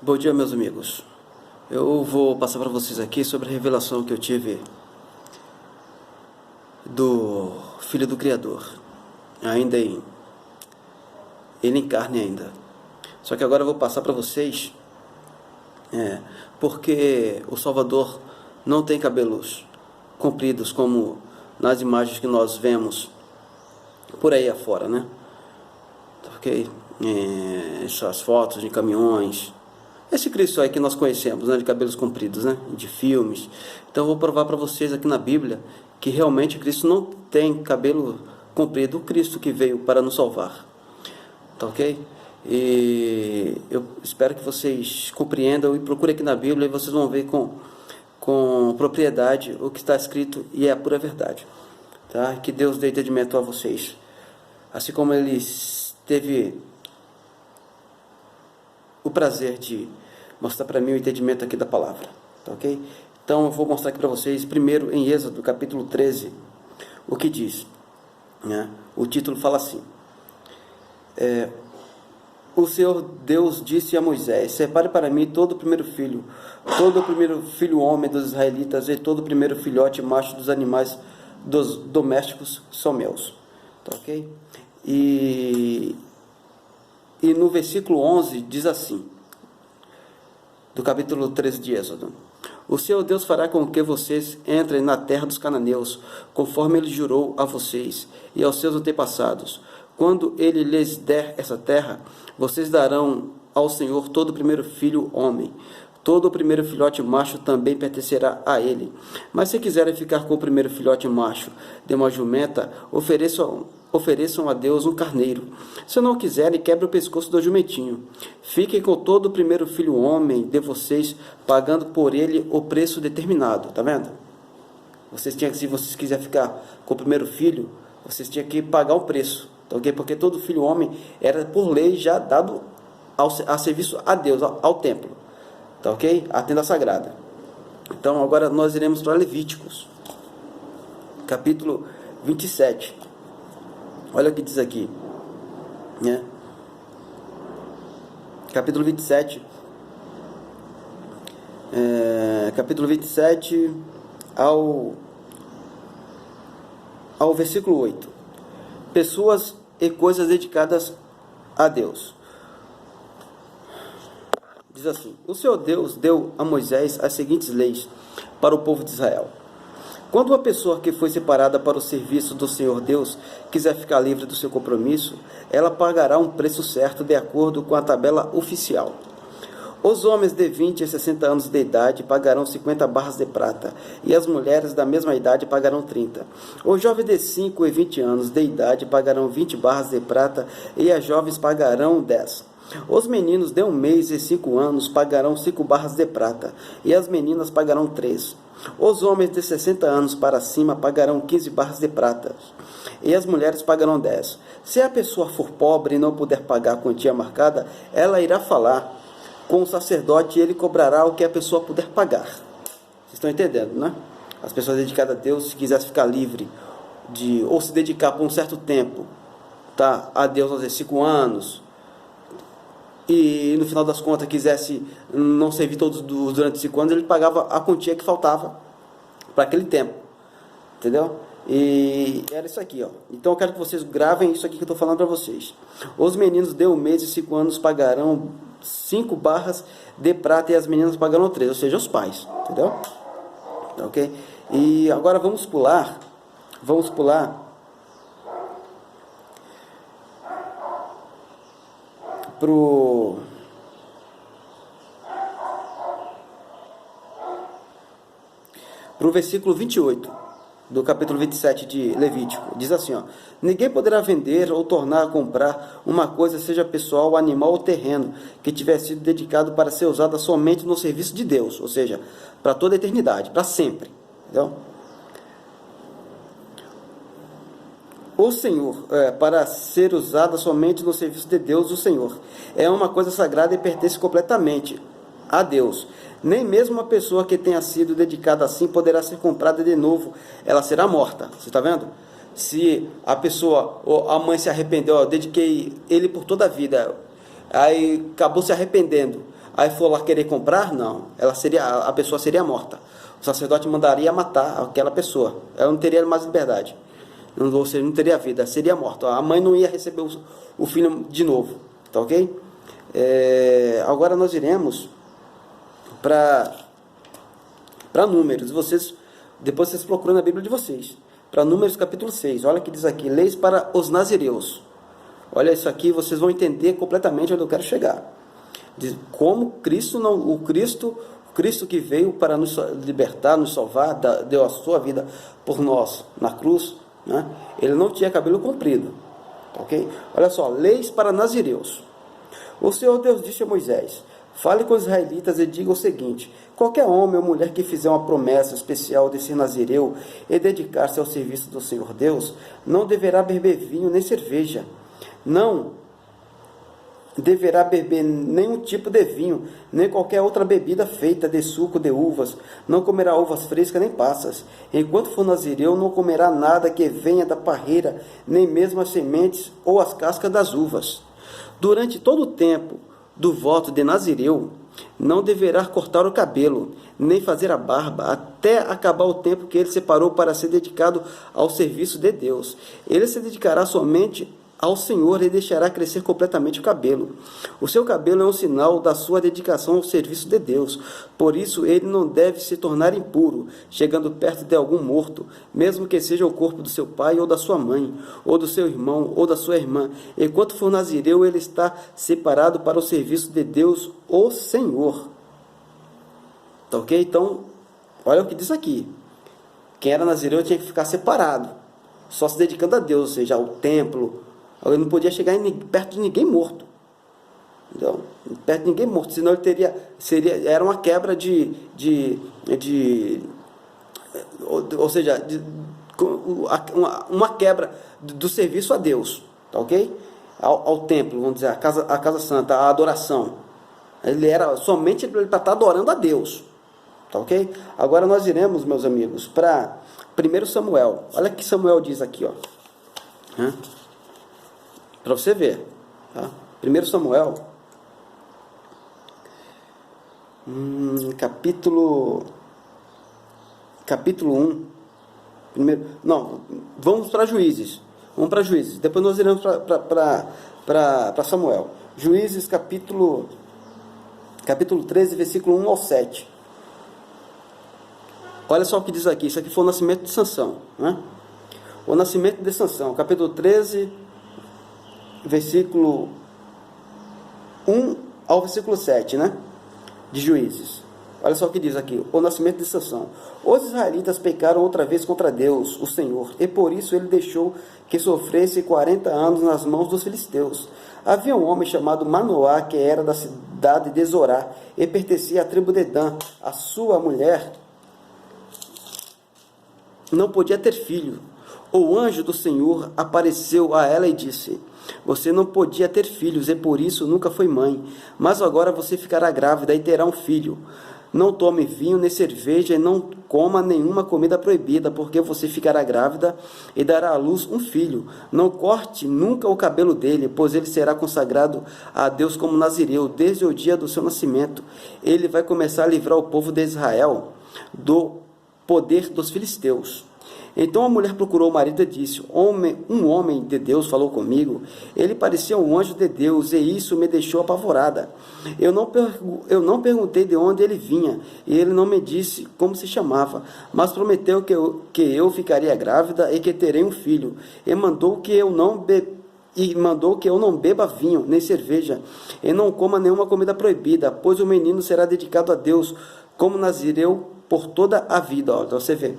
Bom dia, meus amigos. Eu vou passar para vocês aqui sobre a revelação que eu tive do Filho do Criador, ainda ele em carne ainda. Só que agora eu vou passar para vocês porque o Salvador não tem cabelos compridos como nas imagens que nós vemos por aí afora, né? Ok? Essas fotos de caminhões, esse Cristo aí que nós conhecemos, né, de cabelos compridos, né, de filmes. Então eu vou provar para vocês aqui na Bíblia que realmente Cristo não tem cabelo comprido, o Cristo que veio para nos salvar. Tá ok? E eu espero que vocês compreendam e procurem aqui na Bíblia e vocês vão ver com propriedade o que está escrito e é a pura verdade. Tá? Que Deus dê entendimento a vocês. Assim como Ele teve o prazer de mostrar para mim o entendimento aqui da palavra, tá ok? Então eu vou mostrar aqui para vocês, primeiro em Êxodo, capítulo 13, o que diz, né? O título fala assim: o Senhor Deus disse a Moisés: separe para mim todo o primeiro filho homem dos israelitas e todo o primeiro filhote macho dos animais dos domésticos são meus, tá ok? E no versículo 11 diz assim, do capítulo 13 de Êxodo: o Senhor Deus fará com que vocês entrem na terra dos cananeus, conforme Ele jurou a vocês e aos seus antepassados. Quando Ele lhes der essa terra, vocês darão ao Senhor todo o primeiro filho homem. Todo o primeiro filhote macho também pertencerá a Ele. Mas se quiserem ficar com o primeiro filhote macho de uma jumenta, ofereçam a Deus um carneiro. Se não quiserem, quebre o pescoço do jumentinho. Fiquem com todo o primeiro filho homem de vocês, pagando por ele o preço determinado. Tá vendo? Se vocês quiserem ficar com o primeiro filho, vocês tinham que pagar o preço. Tá ok? Porque todo filho homem era por lei já dado a serviço a Deus, ao templo. Tá ok? A tenda sagrada. Então agora nós iremos para Levíticos, capítulo 27. Olha o que diz aqui, né? Capítulo 27, capítulo 27 ao versículo 8. Pessoas e coisas dedicadas a Deus. Diz assim: o Senhor Deus deu a Moisés as seguintes leis para o povo de Israel. Quando uma pessoa que foi separada para o serviço do Senhor Deus quiser ficar livre do seu compromisso, ela pagará um preço certo de acordo com a tabela oficial. Os homens de 20 a 60 anos de idade pagarão 50 barras de prata, e as mulheres da mesma idade pagarão 30. Os jovens de 5 e 20 anos de idade pagarão 20 barras de prata, e as jovens pagarão 10. Os meninos de 1 mês e 5 anos pagarão 5 barras de prata, e as meninas pagarão 3. Os homens de 60 anos para cima pagarão 15 barras de prata, e as mulheres pagarão 10. Se a pessoa for pobre e não puder pagar a quantia marcada, ela irá falar com o sacerdote e ele cobrará o que a pessoa puder pagar. Vocês estão entendendo, né? As pessoas dedicadas a Deus, se quisessem ficar livre ou se dedicar por um certo tempo, tá, a Deus, aos 5 anos, e no final das contas quisesse não servir todos durante 5 anos, ele pagava a quantia que faltava para aquele tempo, entendeu? E era isso aqui, ó. Então eu quero que vocês gravem isso aqui que eu estou falando para vocês. Os meninos de 1 mês e 5 anos pagarão 5 barras de prata, e as meninas pagarão 3, ou seja, os pais, entendeu? Ok? E agora vamos pular pro versículo 28 do capítulo 27 de Levítico. Diz assim, ó: ninguém poderá vender ou tornar a comprar uma coisa, seja pessoal, animal ou terreno, que tiver sido dedicado para ser usada somente no serviço de Deus, ou seja, para toda a eternidade, para sempre, entendeu? O Senhor, para ser usada somente no serviço de Deus, o Senhor, é uma coisa sagrada e pertence completamente a Deus. Nem mesmo uma pessoa que tenha sido dedicada assim poderá ser comprada de novo, ela será morta. Você está vendo? Se a pessoa, ou a mãe se arrependeu, dediquei ele por toda a vida, aí acabou se arrependendo, aí for lá querer comprar, não, a pessoa seria morta. O sacerdote mandaria matar aquela pessoa, ela não teria mais liberdade, ou seja, não teria vida, seria morta. A mãe não ia receber o filho de novo, tá ok? Agora nós iremos para Números. Depois vocês procuram na Bíblia de vocês, para Números capítulo 6. Olha o que diz aqui: leis para os nazireus. Olha isso aqui, vocês vão entender completamente onde eu quero chegar. Diz, como o Cristo que veio para nos libertar, nos salvar, deu a sua vida por nós na cruz, né? Ele não tinha cabelo comprido, ok? Olha só, leis para nazireus. O Senhor Deus disse a Moisés: fale com os israelitas e diga o seguinte: qualquer homem ou mulher que fizer uma promessa especial de ser nazireu e dedicar-se ao serviço do Senhor Deus, não deverá beber vinho nem cerveja, não deverá beber nenhum tipo de vinho, nem qualquer outra bebida feita de suco de uvas, não comerá uvas frescas nem passas. Enquanto for nazireu, não comerá nada que venha da parreira, nem mesmo as sementes ou as cascas das uvas. Durante todo o tempo do voto de nazireu, não deverá cortar o cabelo, nem fazer a barba, até acabar o tempo que ele separou para ser dedicado ao serviço de Deus. Ele se dedicará somente ao Senhor e deixará crescer completamente o cabelo. O seu cabelo é um sinal da sua dedicação ao serviço de Deus. Por isso, ele não deve se tornar impuro, chegando perto de algum morto, mesmo que seja o corpo do seu pai ou da sua mãe, ou do seu irmão ou da sua irmã. Enquanto for nazireu, ele está separado para o serviço de Deus, o Senhor. Tá ok? Então, olha o que diz aqui. Quem era nazireu tinha que ficar separado, só se dedicando a Deus, ou seja, ao templo. Ele não podia chegar perto de ninguém morto. Então, perto de ninguém morto, senão ele era uma quebra ou seja, uma quebra do serviço a Deus, tá ok? Ao templo, vamos dizer, a casa santa, a adoração. Ele era somente para estar adorando a Deus, tá ok? Agora nós iremos, meus amigos, para 1 Samuel. Olha o que Samuel diz aqui, ó. Para você ver, tá? 1 Samuel, capítulo 1. Vamos para Juízes. Depois nós iremos para Samuel. Juízes, capítulo 13, versículo 1 ao 7. Olha só o que diz aqui. Isso aqui foi o nascimento de Sansão, né? O nascimento de Sansão, capítulo 13, versículo 1 ao versículo 7, né? De Juízes. Olha só o que diz aqui: o nascimento de Sansão. Os israelitas pecaram outra vez contra Deus, o Senhor, e por isso ele deixou que sofresse 40 anos nas mãos dos filisteus. Havia um homem chamado Manoá, que era da cidade de Zorá, e pertencia à tribo de Dan. A sua mulher não podia ter filho. O anjo do Senhor apareceu a ela e disse: você não podia ter filhos e por isso nunca foi mãe, mas agora você ficará grávida e terá um filho. Não tome vinho nem cerveja e não coma nenhuma comida proibida, porque você ficará grávida e dará à luz um filho. Não corte nunca o cabelo dele, pois ele será consagrado a Deus como nazireu desde o dia do seu nascimento. Ele vai começar a livrar o povo de Israel do poder dos filisteus. Então a mulher procurou o marido e disse: um homem de Deus falou comigo. Ele parecia um anjo de Deus, e isso me deixou apavorada. Eu não perguntei de onde ele vinha, e ele não me disse como se chamava, mas prometeu que eu ficaria grávida e que terei um filho, e mandou que eu não beba vinho nem cerveja, e não coma nenhuma comida proibida, pois o menino será dedicado a Deus como nazireu por toda a vida. Ó, você vê.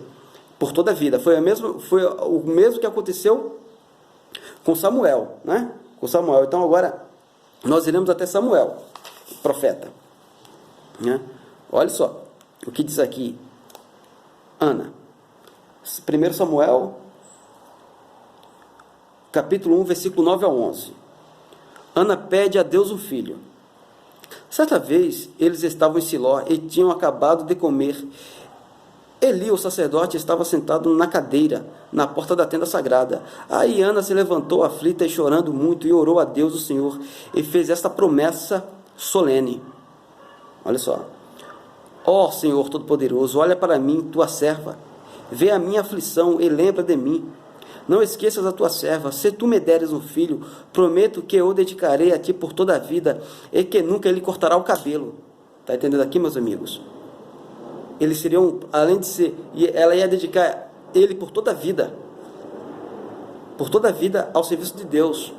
Por toda a vida. Foi o mesmo que aconteceu com Samuel, né? Com Samuel. Então agora nós iremos até Samuel, profeta, né? Olha só o que diz aqui Ana. 1 Samuel, capítulo 1, versículo 9 ao 11. Ana pede a Deus um filho. Certa vez eles estavam em Siló e tinham acabado de comer. Eli, o sacerdote, estava sentado na cadeira, na porta da tenda sagrada. Aí Ana se levantou aflita e chorando muito e orou a Deus, o Senhor, e fez esta promessa solene: Olha só. Ó Senhor Todo-Poderoso, olha para mim, tua serva. Vê a minha aflição e lembra de mim. Não esqueças a tua serva. Se tu me deres um filho, prometo que eu o dedicarei a ti por toda a vida e que nunca ele cortará o cabelo. Está entendendo aqui, meus amigos? Eles seriam, além de ser, ela ia dedicar ele por toda a vida ao serviço de Deus.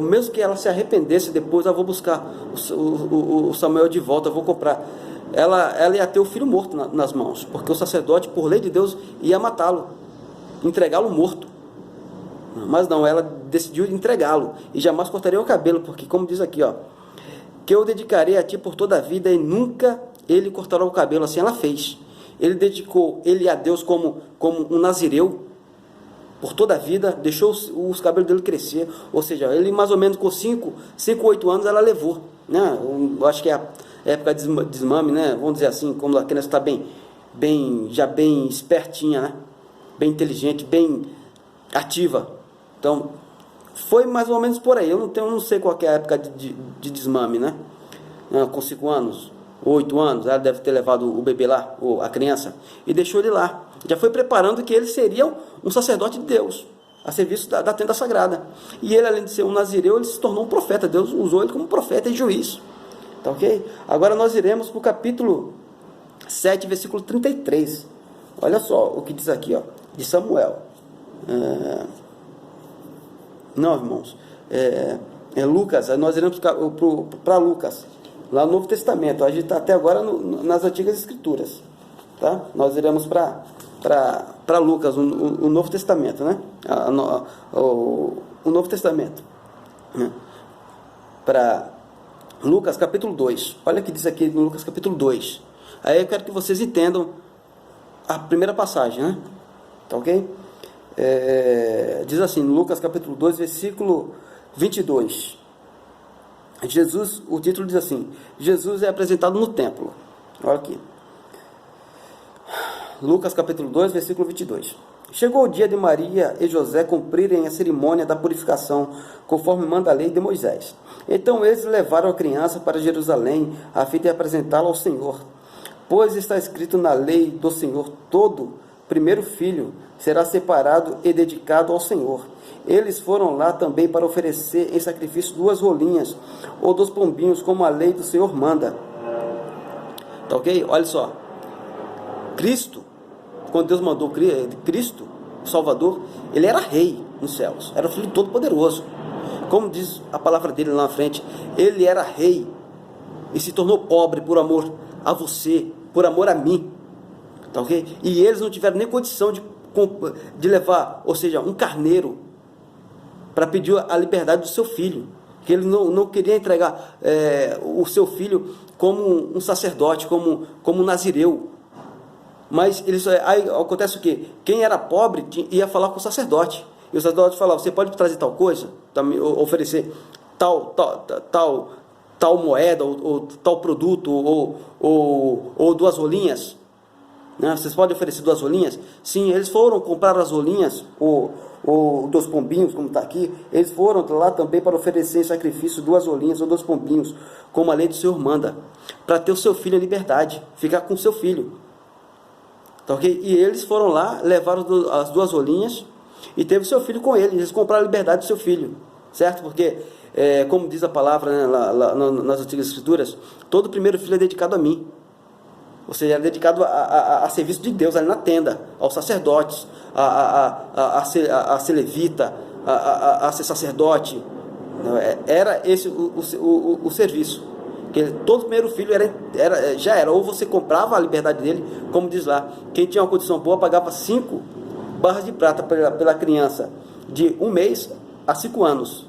Mesmo que ela se arrependesse depois, eu vou buscar o Samuel de volta, eu vou comprar. Ela ia ter o filho morto nas mãos, porque o sacerdote, por lei de Deus, ia matá-lo, entregá-lo morto. Mas não, ela decidiu entregá-lo e jamais cortaria o cabelo, porque, como diz aqui, ó, que eu dedicarei a ti por toda a vida e nunca ele cortará o cabelo. Assim ela fez. Ele dedicou ele a Deus como um nazireu por toda a vida, deixou os cabelos dele crescer, ou seja, ele mais ou menos com 5, 8 anos ela levou, né? Eu acho que é a época de desmame, né? Vamos dizer assim, quando a criança está já bem espertinha, né? Bem inteligente, bem ativa. Então, foi mais ou menos por aí. Eu não sei qual que é a época de desmame, né? Com 5 anos, 8 anos, ela deve ter levado o bebê lá, ou a criança, e deixou ele lá. Já foi preparando que ele seria um sacerdote de Deus, a serviço da tenda sagrada. E ele, além de ser um nazireu, ele se tornou um profeta. Deus usou ele como profeta e juiz. Tá ok? Agora nós iremos para o capítulo 7, versículo 33. Olha só o que diz aqui, ó, de Samuel. Não, irmãos. Lucas, nós iremos para Lucas, lá no Novo Testamento. A gente está até agora nas Antigas Escrituras. Tá? Nós iremos para Lucas, o Novo Testamento, né? O Novo Testamento, né? Para Lucas capítulo 2. Olha o que diz aqui no Lucas capítulo 2. Aí eu quero que vocês entendam a primeira passagem, né? Tá ok? Diz assim, Lucas capítulo 2, versículo 22. O título diz assim: Jesus é apresentado no templo. Olha aqui. Lucas capítulo 2, versículo 22. Chegou o dia de Maria e José cumprirem a cerimônia da purificação, conforme manda a lei de Moisés. Então eles levaram a criança para Jerusalém, a fim de apresentá-la ao Senhor. Pois está escrito na lei do Senhor: todo primeiro filho será separado e dedicado ao Senhor. Eles foram lá também para oferecer em sacrifício 2 rolinhas, ou 2 pombinhos, como a lei do Senhor manda. Tá ok? Olha só. Cristo, quando Deus mandou Cristo, o Salvador, ele era rei nos céus, era o Filho Todo-Poderoso. Como diz a palavra dele lá na frente, ele era rei e se tornou pobre por amor a você, por amor a mim. Tá ok? E eles não tiveram nem condição de levar, ou seja, um carneiro para pedir a liberdade do seu filho, que ele não queria entregar o seu filho como um sacerdote, como um nazireu. Mas aí acontece o quê? Quem era pobre ia falar com o sacerdote. E o sacerdote falava: você pode trazer tal coisa? Oferecer tal moeda, ou tal produto, ou 2 rolinhas? Né? Vocês podem oferecer 2 rolinhas? Sim, eles foram comprar as rolinhas, ou 2 pombinhos, como está aqui. Eles foram lá também para oferecer em sacrifício 2 rolinhas ou 2 pombinhos, como a lei do Senhor manda, para ter o seu filho em liberdade, ficar com o seu filho. Tá ok? E eles foram lá, levaram as 2 rolinhas e teve o seu filho com eles. Eles compraram a liberdade do seu filho, certo? Porque, como diz a palavra, né, lá nas Antigas Escrituras, todo primeiro filho é dedicado a mim. Ou seja, é dedicado a serviço de Deus ali na tenda, aos sacerdotes, a ser levita, a ser sacerdote. Era esse o serviço. Que todo primeiro filho já era, ou você comprava a liberdade dele, como diz lá, quem tinha uma condição boa pagava 5 barras de prata pela criança, de 1 mês a 5 anos.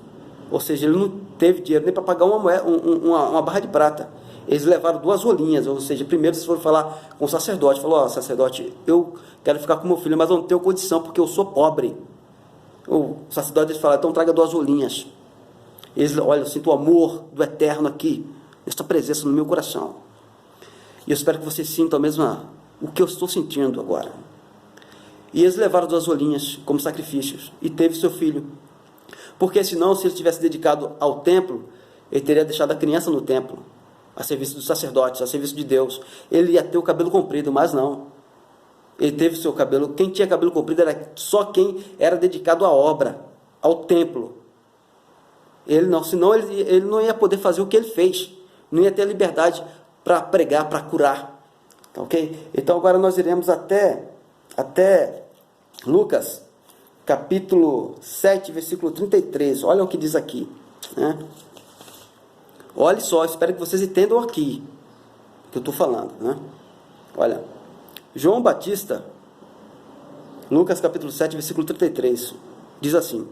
Ou seja, ele não teve dinheiro nem para pagar uma barra de prata. Eles levaram 2 rolinhas, ou seja, primeiro eles foram falar com o sacerdote. Falou: sacerdote, eu quero ficar com meu filho, mas eu não tenho condição porque eu sou pobre. O sacerdote falou: então traga 2 rolinhas. Eles: olha, eu sinto o amor do Eterno aqui, esta presença no meu coração. E eu espero que você sinta o que eu estou sentindo agora. E eles levaram 2 rolinhas como sacrifícios, e teve seu filho. Porque senão, se ele tivesse dedicado ao templo, ele teria deixado a criança no templo. a serviço dos sacerdotes, a serviço de Deus. Ele ia ter o cabelo comprido, mas não. Ele teve seu cabelo, quem tinha cabelo comprido era só quem era dedicado à obra, ao templo. Ele não, senão ele não ia poder fazer o que ele fez, não ia ter a liberdade para pregar, para curar. Tá, ok? Então agora nós iremos até Lucas, capítulo 7, versículo 33. Olha o que diz aqui, né? Olha só, espero que vocês entendam aqui o que eu estou falando, né? Olha, João Batista, Lucas capítulo 7, versículo 33, diz assim: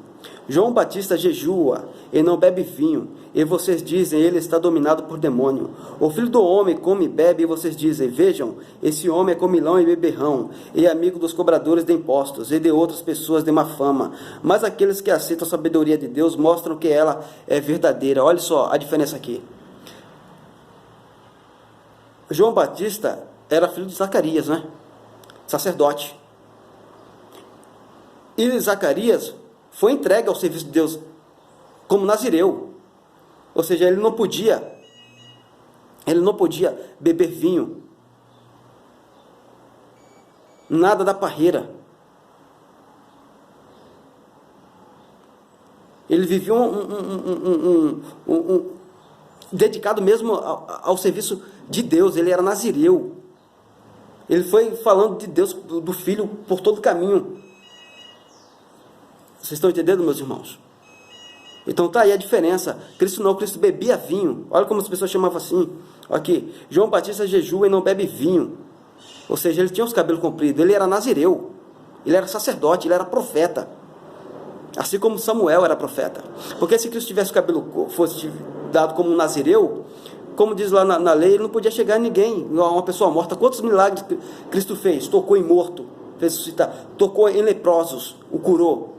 João Batista jejua e não bebe vinho, e vocês dizem, ele está dominado por demônio. O filho do homem come e bebe, e vocês dizem, vejam, esse homem é comilão e beberrão, e amigo dos cobradores de impostos, e de outras pessoas de má fama. Mas aqueles que aceitam a sabedoria de Deus mostram que ela é verdadeira. Olha só a diferença aqui. João Batista era filho de Zacarias, né? Sacerdote. E Zacarias foi entregue ao serviço de Deus como nazireu. Ou seja, ele não podia beber vinho, nada da parreira. Ele vivia dedicado mesmo ao serviço de Deus. Ele era nazireu. Ele foi falando de Deus, do Filho, por todo o caminho. Vocês estão entendendo, meus irmãos? Então tá aí a diferença. Cristo não, Cristo bebia vinho. Olha como as pessoas chamavam assim. Aqui, João Batista jejua e não bebe vinho. Ou seja, ele tinha os cabelos compridos. Ele era nazireu. Ele era sacerdote, ele era profeta. Assim como Samuel era profeta. Porque se Cristo tivesse o cabelo, fosse dado como um nazireu, como diz lá na lei, ele não podia chegar a ninguém, uma pessoa morta. Quantos milagres Cristo fez? Tocou em morto, fez ressuscitar. Tocou em leprosos, o curou.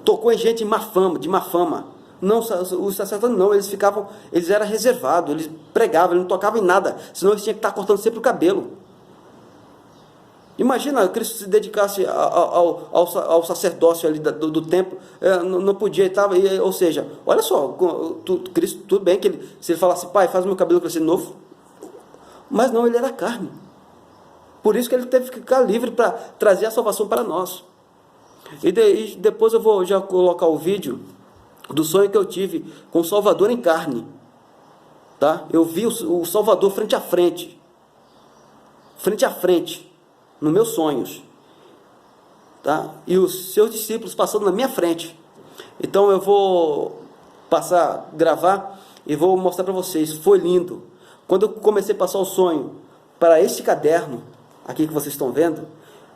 Tocou em gente de má fama. Não, os sacerdotes não, eles eram reservados, eles pregavam, eles não tocavam em nada, senão eles tinham que estar cortando sempre o cabelo. Imagina, Cristo se dedicasse ao sacerdócio ali do templo, não podia, ou seja, olha só, Cristo, tudo bem que se ele falasse, pai, faz o meu cabelo crescer de novo, mas não, ele era carne. Por isso que ele teve que ficar livre para trazer a salvação para nós. E depois eu vou já colocar o vídeo do sonho que eu tive com o Salvador em carne. Tá? Eu vi o Salvador frente a frente, nos meus sonhos. Tá? E os seus discípulos passando na minha frente. Então eu vou gravar e vou mostrar para vocês. Foi lindo. Quando eu comecei a passar o sonho para este caderno, aqui que vocês estão vendo,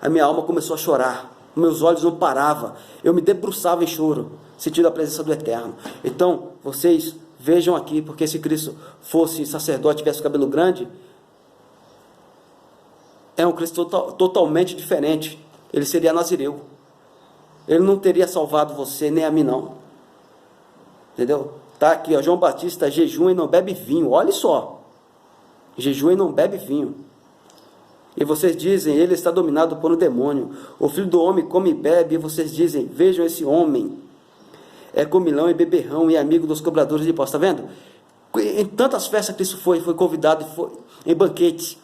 a minha alma começou a chorar. Meus olhos não paravam, eu me debruçava em choro, sentindo a presença do Eterno. Então, vocês vejam aqui, porque se Cristo fosse sacerdote, tivesse o cabelo grande, é um Cristo totalmente diferente. Ele seria nazireu. Ele não teria salvado você, nem a mim não. Entendeu? Tá aqui, ó, João Batista jejua e não bebe vinho. Olha só. Jejua e não bebe vinho. E vocês dizem, ele está dominado por um demônio. O filho do homem come e bebe, e vocês dizem, vejam esse homem. É comilão e beberrão e amigo dos cobradores de impostos. Está vendo? Em tantas festas Cristo foi convidado, foi em banquete.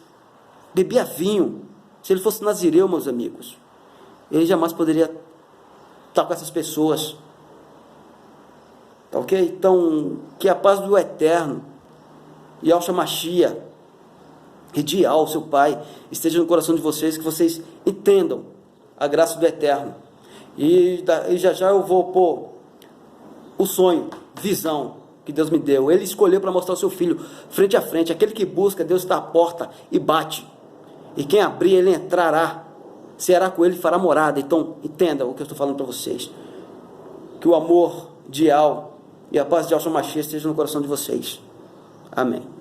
Bebia vinho. Se ele fosse nazireu, meus amigos, ele jamais poderia estar com essas pessoas. Tá ok? Então, que a paz do Eterno, Yahshua Mashiach, e de Al, seu Pai, esteja no coração de vocês, que vocês entendam a graça do Eterno. E já eu vou pôr o sonho, visão que Deus me deu. Ele escolheu para mostrar o seu filho frente a frente. Aquele que busca, Deus está à porta e bate. E quem abrir, ele entrará. Será com ele e fará morada. Então, entenda o que eu estou falando para vocês. Que o amor de Al e a paz de Yahshua Mashiach esteja no coração de vocês. Amém.